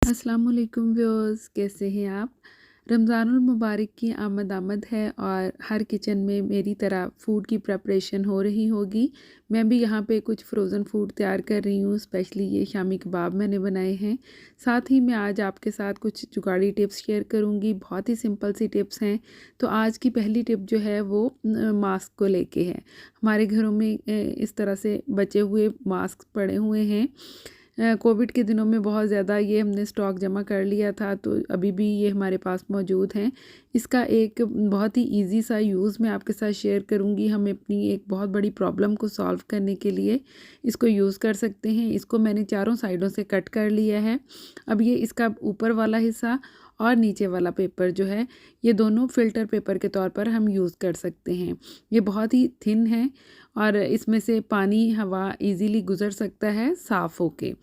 अस्सलाम वालेकुम व्यूअर्स, कैसे हैं आप। रमज़ानुल मुबारक की आमद है और हर किचन में मेरी तरह फ़ूड की प्रिपरेशन हो रही होगी। मैं भी यहाँ पे कुछ फ्रोज़न फ़ूड तैयार कर रही हूँ। स्पेशली ये शामी कबाब मैंने बनाए हैं। साथ ही मैं आज आपके साथ कुछ जुगाड़ी टिप्स शेयर करूँगी। बहुत ही सिंपल सी टिप्स हैं। तो आज की पहली टिप जो है वो मास्क को लेके है। हमारे घरों में इस तरह से बचे हुए मास्क पड़े हुए हैं। कोविड के दिनों में बहुत ज़्यादा ये हमने स्टॉक जमा कर लिया था, तो अभी भी ये हमारे पास मौजूद हैं। इसका एक बहुत ही इजी सा यूज़ मैं आपके साथ शेयर करूँगी। हम अपनी एक बहुत बड़ी प्रॉब्लम को सॉल्व करने के लिए इसको यूज़ कर सकते हैं। इसको मैंने चारों साइडों से कट कर लिया है। अब ये इसका ऊपर वाला हिस्सा और नीचे वाला पेपर जो है, ये दोनों फ़िल्टर पेपर के तौर पर हम यूज़ कर सकते हैं। ये बहुत ही थिन है और इसमें से पानी, हवा इजीली गुज़र सकता है साफ़ होके।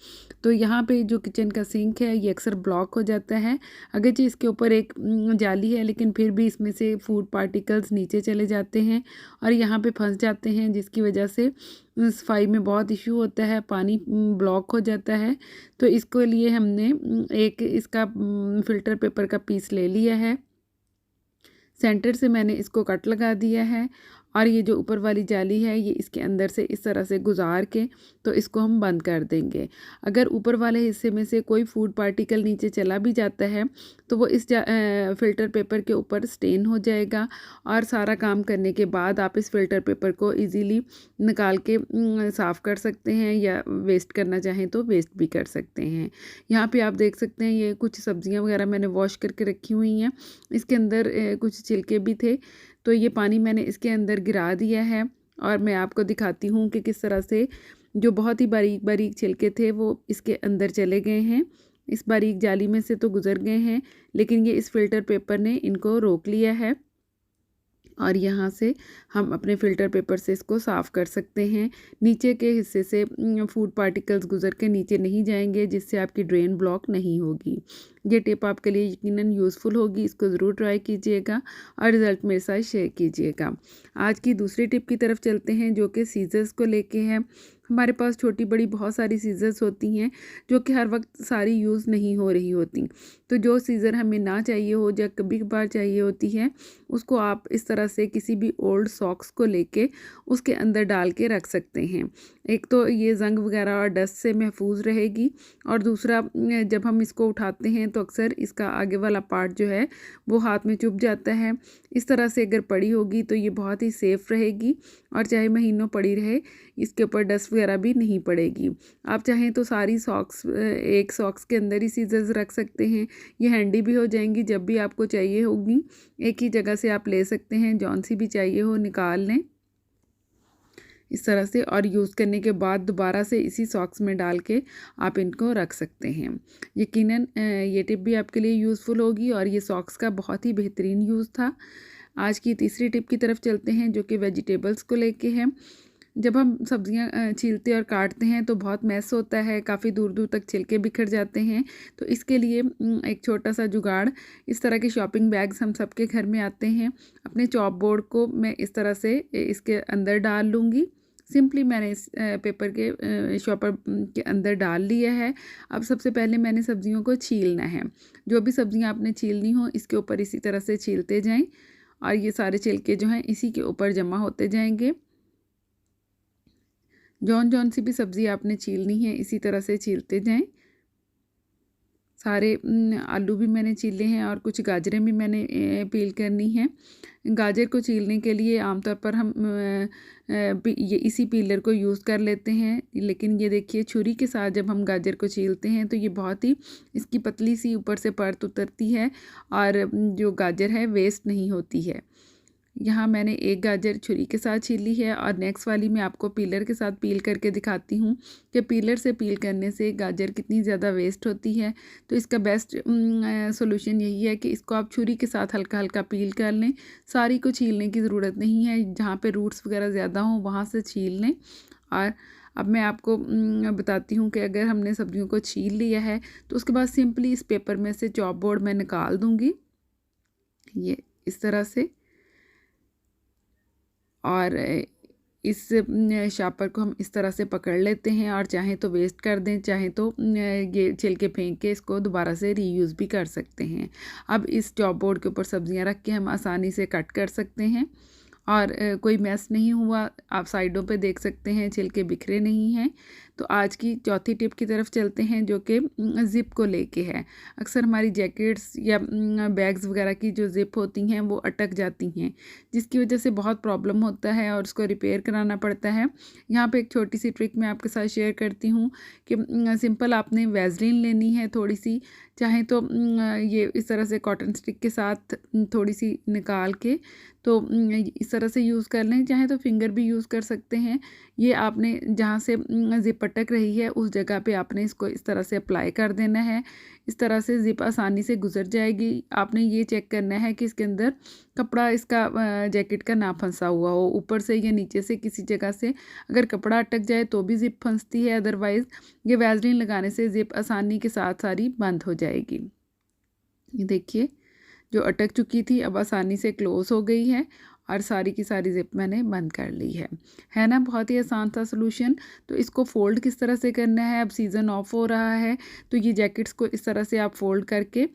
तो यहाँ पे जो किचन का सिंक है ये अक्सर ब्लॉक हो जाता है। अगरचे इसके ऊपर एक जाली है, लेकिन फिर भी इसमें से फूड पार्टिकल्स नीचे चले जाते हैं और यहाँ पे फँस जाते हैं, जिसकी वजह से सफाई में बहुत इशू होता है, पानी ब्लॉक हो जाता है। तो इसके लिए हमने एक इसका फ़िल्टर पेपर का पीस ले लिया है। सेंटर से मैंने इसको कट लगा दिया है और ये जो ऊपर वाली जाली है ये इसके अंदर से इस तरह से गुजार के तो इसको हम बंद कर देंगे। अगर ऊपर वाले हिस्से में से कोई फूड पार्टिकल नीचे चला भी जाता है तो वो इस फ़िल्टर पेपर के ऊपर स्टेन हो जाएगा और सारा काम करने के बाद आप इस फ़िल्टर पेपर को इजीली निकाल के साफ़ कर सकते हैं, या वेस्ट करना चाहें तो वेस्ट भी कर सकते हैं। यहाँ पे आप देख सकते हैं ये कुछ सब्जियाँ वगैरह मैंने वॉश करके रखी हुई हैं। इसके अंदर कुछ छिलके भी थे, तो ये पानी मैंने इसके अंदर गिरा दिया है और मैं आपको दिखाती हूँ कि किस तरह से जो बहुत ही बारीक बारीक छिलके थे वो इसके अंदर चले गए हैं। इस बारीक जाली में से तो गुज़र गए हैं, लेकिन ये इस फ़िल्टर पेपर ने इनको रोक लिया है और यहाँ से हम अपने फ़िल्टर पेपर से इसको साफ़ कर सकते हैं। नीचे के हिस्से से फूड पार्टिकल्स गुज़र के नीचे नहीं जाएंगे, जिससे आपकी ड्रेन ब्लॉक नहीं होगी। ये टिप आपके लिए यकीनन यूज़फुल होगी। इसको ज़रूर ट्राई कीजिएगा और रिज़ल्ट मेरे साथ शेयर कीजिएगा। आज की दूसरी टिप की तरफ चलते हैं, जो कि सीज़र्स को लेके है। हमारे पास छोटी बड़ी बहुत सारी सीज़र्स होती हैं जो कि हर वक्त सारी यूज़ नहीं हो रही होती। तो जो सीज़र हमें ना चाहिए हो या कभी कभार चाहिए होती है, उसको आप इस तरह से किसी भी ओल्ड सॉक्स को लेके उसके अंदर डाल के रख सकते हैं। एक तो ये ज़ंग वगैरह और डस्ट से महफूज रहेगी, और दूसरा जब हम इसको उठाते हैं तो अक्सर इसका आगे वाला पार्ट जो है वो हाथ में चुभ जाता है। इस तरह से अगर पड़ी होगी तो ये बहुत ही सेफ़ रहेगी और चाहे महीनों पड़ी रहे, इसके ऊपर डस्ट वगैरह भी नहीं पड़ेगी। आप चाहें तो सारी सॉक्स एक सॉक्स के अंदर ही सीज़र्स रख सकते हैं। ये हैंडी भी हो जाएंगी, जब भी आपको चाहिए होगी एक ही जगह से आप ले सकते हैं, जौन सी भी चाहिए हो निकाल लें इस तरह से, और यूज़ करने के बाद दोबारा से इसी सॉक्स में डाल के आप इनको रख सकते हैं। यकीनन ये टिप भी आपके लिए यूज़फुल होगी और ये सॉक्स का बहुत ही बेहतरीन यूज़ था। आज की तीसरी टिप की तरफ चलते हैं, जो कि वेजिटेबल्स को लेके है। जब हम सब्जियां छीलते और काटते हैं तो बहुत मैस होता है, काफ़ी दूर दूर तक छिलके बिखर जाते हैं। तो इसके लिए एक छोटा सा जुगाड़, इस तरह के शॉपिंग बैग्स हम सबके घर में आते हैं। अपने चॉप बोर्ड को मैं इस तरह से इसके अंदर डाल लूँगी। सिंपली मैंने इस पेपर के शॉपर के अंदर डाल लिया है। अब सबसे पहले मैंने सब्जियों को छीलना है। जो भी सब्जियां आपने छीलनी हो इसके ऊपर इसी तरह से छीलते जाएं और ये सारे छिलके जो हैं इसी के ऊपर जमा होते जाएंगे। जौन जौन सी भी सब्ज़ी आपने छीलनी है इसी तरह से छीलते जाएं। सारे आलू भी मैंने छीले हैं और कुछ गाजरें भी मैंने पील करनी है। गाजर को छीलने के लिए आमतौर पर हम ये इसी पीलर को यूज़ कर लेते हैं, लेकिन ये देखिए छुरी के साथ जब हम गाजर को छीलते हैं तो ये बहुत ही इसकी पतली सी ऊपर से परत उतरती है और जो गाजर है वेस्ट नहीं होती है। यहाँ मैंने एक गाजर छुरी के साथ छीली है और नेक्स्ट वाली मैं आपको पीलर के साथ पील करके दिखाती हूँ कि पीलर से पील करने से गाजर कितनी ज़्यादा वेस्ट होती है। तो इसका बेस्ट सॉल्यूशन यही है कि इसको आप छुरी के साथ हल्का हल्का पील कर लें। सारी को छीलने की ज़रूरत नहीं है, जहाँ पे रूट्स वगैरह ज़्यादा हों वहाँ से छील लें। और अब मैं आपको बताती हूँ कि अगर हमने सब्जियों को छील लिया है तो उसके बाद सिंपली इस पेपर में से चॉप बोर्ड में निकाल दूँगी, ये इस तरह से। और इस शापर को हम इस तरह से पकड़ लेते हैं और चाहे तो वेस्ट कर दें, चाहे तो ये छिलके फेंक के इसको दोबारा से रीयूज़ भी कर सकते हैं। अब इस चॉप बोर्ड के ऊपर सब्जियां रख के हम आसानी से कट कर सकते हैं और कोई मैस नहीं हुआ। आप साइडों पे देख सकते हैं छिलके बिखरे नहीं हैं। तो आज की चौथी टिप की तरफ चलते हैं, जो कि ज़िप को लेके है। अक्सर हमारी जैकेट्स या बैग्स वगैरह की जो ज़िप होती हैं वो अटक जाती हैं, जिसकी वजह से बहुत प्रॉब्लम होता है और उसको रिपेयर कराना पड़ता है। यहाँ पे एक छोटी सी ट्रिक मैं आपके साथ शेयर करती हूँ कि सिंपल आपने वैसलीन लेनी है थोड़ी सी, चाहे तो ये इस तरह से कॉटन स्टिक के साथ थोड़ी सी निकाल के तो इस तरह से यूज़ कर लें, चाहे तो फिंगर भी यूज़ कर सकते हैं। ये आपने जहाँ से ज़िप अटक रही है उस जगह पे आपने इसको इस तरह से अप्लाई कर देना है। इस तरह से ज़िप आसानी से गुजर जाएगी। आपने ये चेक करना है कि इसके अंदर कपड़ा इसका जैकेट का ना फंसा हुआ हो, ऊपर से या नीचे से किसी जगह से अगर कपड़ा अटक जाए तो भी ज़िप फंसती है, अदरवाइज़ ये वैसलीन लगाने से ज़िप आसानी के साथ सारी बंद हो जाएगी। ये देखिए, जो अटक चुकी थी अब आसानी से क्लोज़ हो गई है और सारी की सारी ज़िप मैंने बंद कर ली है ना। बहुत ही आसान सा सॉल्यूशन। तो इसको फ़ोल्ड किस तरह से करना है, अब सीज़न ऑफ हो रहा है तो ये जैकेट्स को इस तरह से आप फ़ोल्ड करके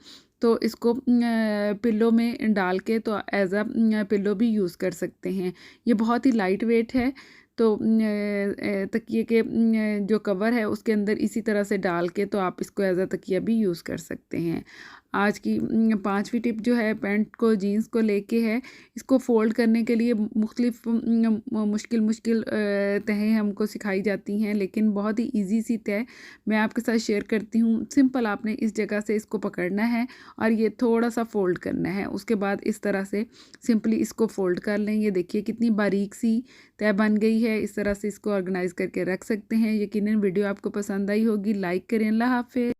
तो इसको पिल्लो में डाल के तो एज अ पिल्लो भी यूज़ कर सकते हैं। ये बहुत ही लाइट वेट है। तो तकिए के जो कवर है उसके अंदर इसी तरह से डाल के तो आप इसको एज अ तकिया भी यूज़ कर सकते हैं। आज की पांचवी टिप जो है पैंट को जीन्स को लेके है। इसको फ़ोल्ड करने के लिए मुख्तलिफ मुश्किल तहें हमको सिखाई जाती हैं, लेकिन बहुत ही ईजी सी तय मैं आपके साथ शेयर करती हूँ। सिंपल आपने इस जगह से इसको पकड़ना है और ये थोड़ा सा फ़ोल्ड करना है। उसके बाद इस तरह से सिंपली इसको फ़ोल्ड कर लें। ये देखिए कितनी बारीक सी तय बन गई है। इस तरह से इसको ऑर्गेनाइज़ करके रख सकते हैं। यकीनन वीडियो आपको पसंद आई होगी। लाइक करें। अल्लाह हाफ़िज़।